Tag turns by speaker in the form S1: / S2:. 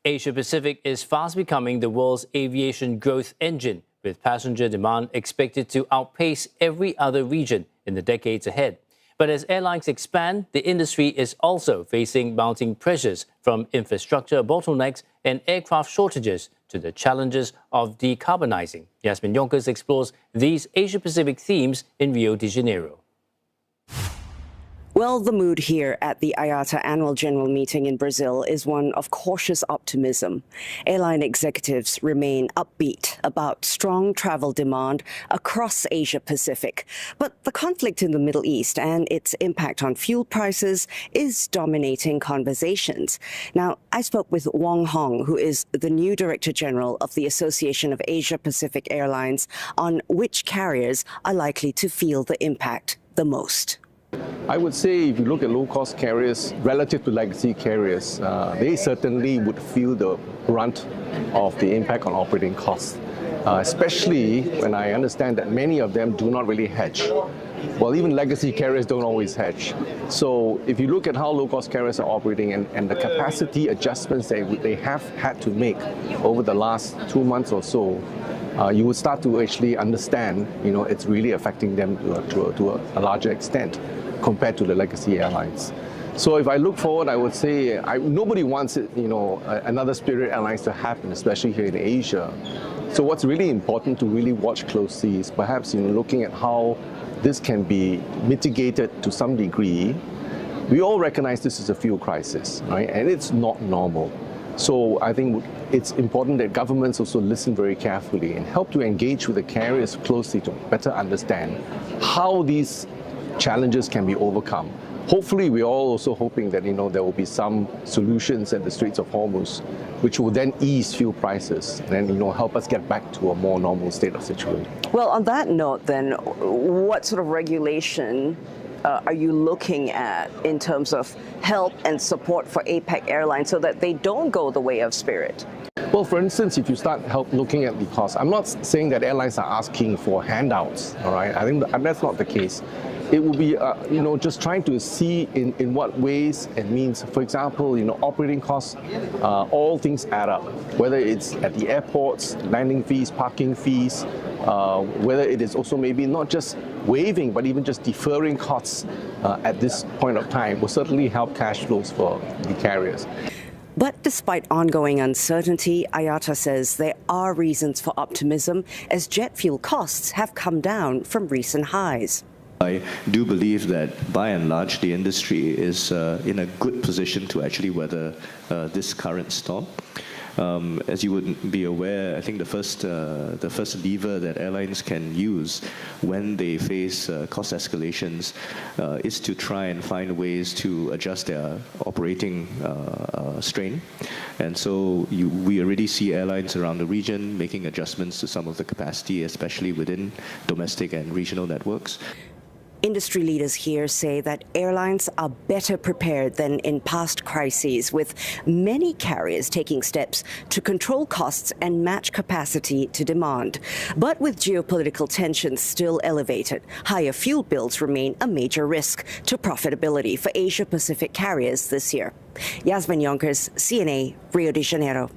S1: Asia-Pacific is fast becoming the world's aviation growth engine, with passenger demand expected to outpace every other region in the decades ahead. But as airlines expand, the industry is also facing mounting pressures from infrastructure bottlenecks and aircraft shortages to the challenges of decarbonising. Yasmin Jonkers explores these Asia-Pacific themes in Rio de Janeiro.
S2: Well, the mood here at the IATA annual general meeting in Brazil is one of cautious optimism. Airline executives remain upbeat about strong travel demand across Asia-Pacific. But the conflict in the Middle East and its impact on fuel prices is dominating conversations. Now, I spoke with Wong Hong, who is the new Director General of the Association of Asia-Pacific Airlines, on which carriers are likely to feel the impact the most.
S3: I would say if you look at low-cost carriers relative to legacy carriers, they certainly would feel the brunt of the impact on operating costs, especially when I understand that many of them do not really hedge. Well, even legacy carriers don't always hedge. So if you look at how low-cost carriers are operating and the capacity adjustments they have had to make over the last 2 months or so, you would start to actually understand, it's really affecting them to a larger extent compared to the legacy airlines. So if I look forward, I would say nobody wants it, another Spirit Airlines to happen, especially here in Asia. So what's really important to really watch closely is perhaps looking at how this can be mitigated to some degree. We all recognize this is a fuel crisis, right? And it's not normal. So I think it's important that governments also listen very carefully and help to engage with the carriers closely to better understand how these challenges can be overcome. Hopefully, we're all also hoping that there will be some solutions at the Straits of Hormuz, which will then ease fuel prices and help us get back to a more normal state of situation.
S2: Well, on that note, then, what sort of regulation are you looking at in terms of help and support for APAC Airlines so that they don't go the way of Spirit?
S3: Well, for instance, if you start looking at the cost, I'm not saying that airlines are asking for handouts, all right? I think that's not the case. It will be, just trying to see in what ways and means. For example, operating costs, all things add up, whether it's at the airports, landing fees, parking fees, whether it is also maybe not just waiving, but even just deferring costs at this point of time will certainly help cash flows for the carriers.
S2: But despite ongoing uncertainty, IATA says there are reasons for optimism as jet fuel costs have come down from recent highs.
S4: I do believe that, by and large, the industry is in a good position to actually weather this current storm. As you would be aware, I think the first lever that airlines can use when they face cost escalations is to try and find ways to adjust their operating strain. And so we already see airlines around the region making adjustments to some of the capacity, especially within domestic and regional networks.
S2: Industry leaders here say that airlines are better prepared than in past crises, with many carriers taking steps to control costs and match capacity to demand. But with geopolitical tensions still elevated, higher fuel bills remain a major risk to profitability for Asia-Pacific carriers this year. Yasmin Jonkers, CNA, Rio de Janeiro.